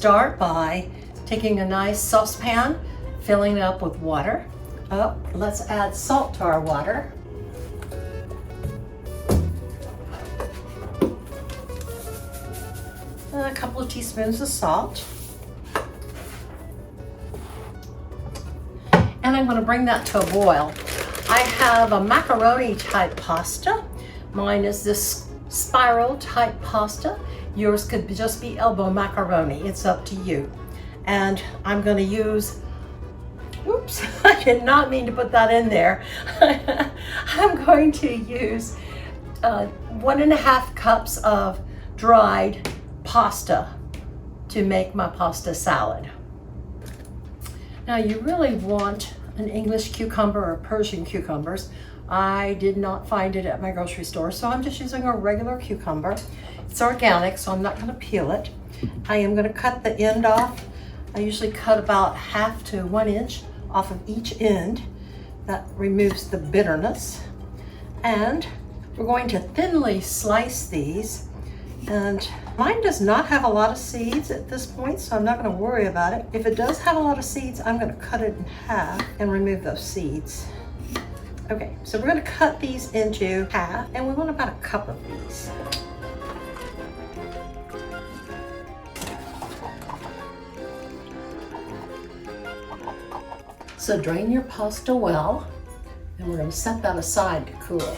start by taking a nice saucepan, filling it up with water. Oh, let's add salt to our water. A couple of teaspoons of salt. And I'm going to bring that to a boil. I have a macaroni type pasta. Mine is this spiral type pasta. Yours could just be elbow macaroni. It's up to you. And I'm going to use, oops, I did not mean to put that in there. I'm going to use 1.5 cups of dried pasta to make my pasta salad. Now you really want an English cucumber or Persian cucumbers. I did not find it at my grocery store, so I'm just using a regular cucumber. It's organic, so I'm not going to peel it. I am going to cut the end off. I usually cut about 1/2 to 1 inch off of each end. That removes the bitterness. And we're going to thinly slice these. And mine does not have a lot of seeds at this point, so I'm not going to worry about it. If it does have a lot of seeds, I'm going to cut it in half and remove those seeds. Okay, so we're going to cut these into half, and we want about 1 cup of these. So drain your pasta well, and we're going to set that aside to cool.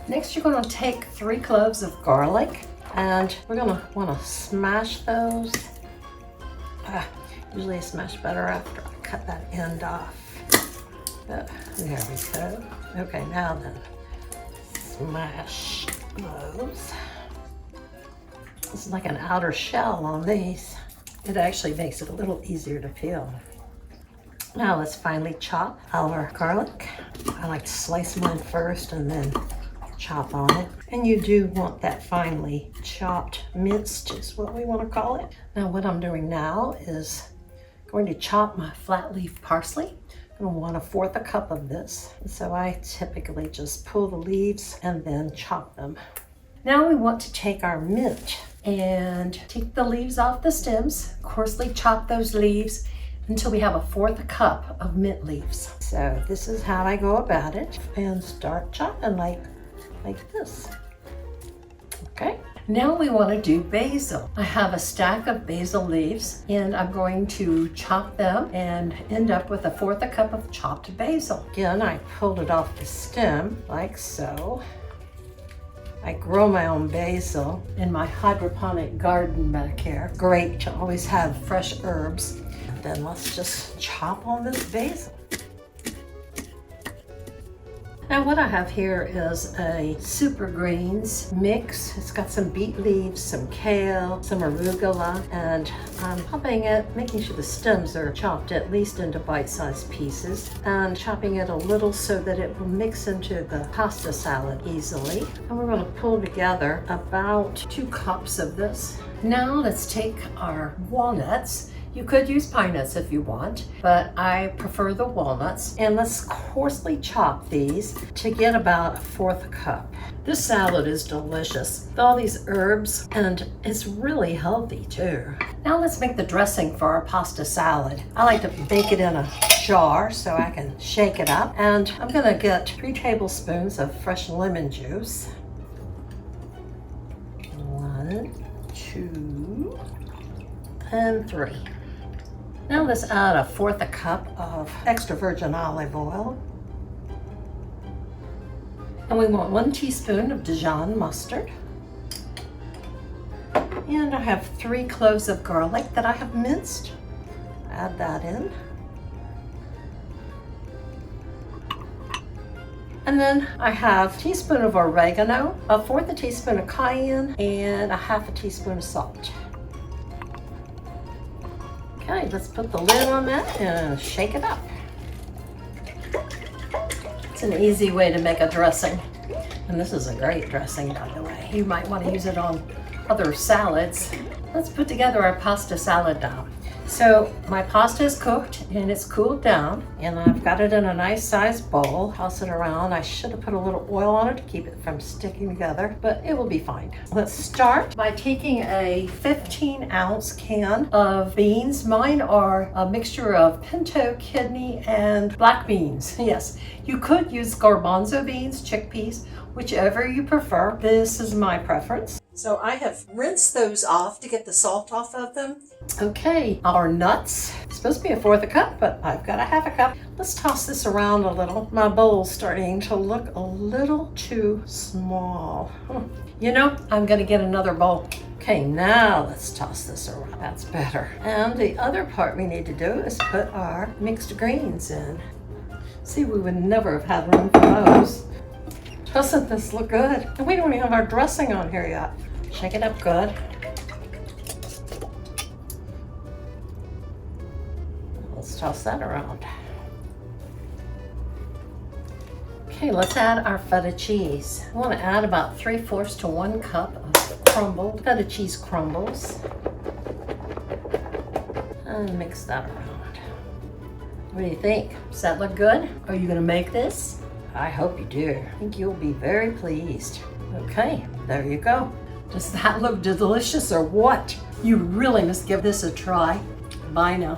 Next, you're going to take 3 cloves of garlic, and we're going to want to smash those. Usually I smash better after I cut that end off. There we go. Okay, now then, smash those. It's like an outer shell on these. It actually makes it a little easier to peel. Now let's finely chop our garlic. I like to slice mine first and then chop on it. And you do want that finely chopped, minced is what we want to call it. Now what I'm doing now is going to chop my flat leaf parsley. I'm going to want 1/4 cup of this. So I typically just pull the leaves and then chop them. Now we want to take our mint and take the leaves off the stems, coarsely chop those leaves until we have 1/4 cup of mint leaves. So this is how I go about it, and start chopping like this. Okay, now we want to do basil. I have a stack of basil leaves, and I'm going to chop them and end up with 1/4 cup of chopped basil. Again, I pulled it off the stem like so. I grow my own basil in my hydroponic garden back here. Great to always have fresh herbs. Then let's just chop on this basil. Now what I have here is a super greens mix. It's got some beet leaves, some kale, some arugula, and I'm chopping it, making sure the stems are chopped at least into bite-sized pieces, and chopping it a little so that it will mix into the pasta salad easily. And we're going to pull together about 2 cups of this. Now let's take our walnuts. You could use pine nuts if you want, but I prefer the walnuts. And let's coarsely chop these to get about 1/4 cup. This salad is delicious with all these herbs, and it's really healthy too. Now let's make the dressing for our pasta salad. I like to bake it in a jar so I can shake it up. And I'm gonna get 3 tablespoons of fresh lemon juice. 1, 2, and 3. Now let's add 1/4 cup of extra virgin olive oil. And we want 1 teaspoon of Dijon mustard. And I have 3 cloves of garlic that I have minced. Add that in. And then I have a teaspoon of oregano, 1/4 teaspoon of cayenne, and 1/2 teaspoon of salt. Okay, let's put the lid on that and shake it up. It's an easy way to make a dressing. And this is a great dressing, by the way. You might want to use it on other salads. Let's put together our pasta salad now. So my pasta is cooked and it's cooled down, and I've got it in a nice sized bowl. Toss it around. I should have put a little oil on it to keep it from sticking together, but it will be fine. Let's start by taking a 15-ounce can of beans. Mine are a mixture of pinto, kidney, and black beans. Yes, you could use garbanzo beans, chickpeas, whichever you prefer. This is my preference. So I have rinsed those off to get the salt off of them. Okay, our nuts. It's supposed to be a fourth a cup, but I've got a half a cup. Let's toss this around a little. My bowl's starting to look a little too small. You know, I'm gonna get another bowl. Okay, now let's toss this around. That's better. And the other part we need to do is put our mixed greens in. See, we would never have had room for those. Doesn't this look good? And we don't even have our dressing on here yet. Shake it up good. Let's toss that around. Okay, let's add our feta cheese. I want to add about 3/4 to 1 cup of crumbled feta cheese crumbles. And mix that around. What do you think? Does that look good? Are you going to make this? I hope you do. I think you'll be very pleased. Okay, there you go. Does that look delicious or what? You really must give this a try. Bye now.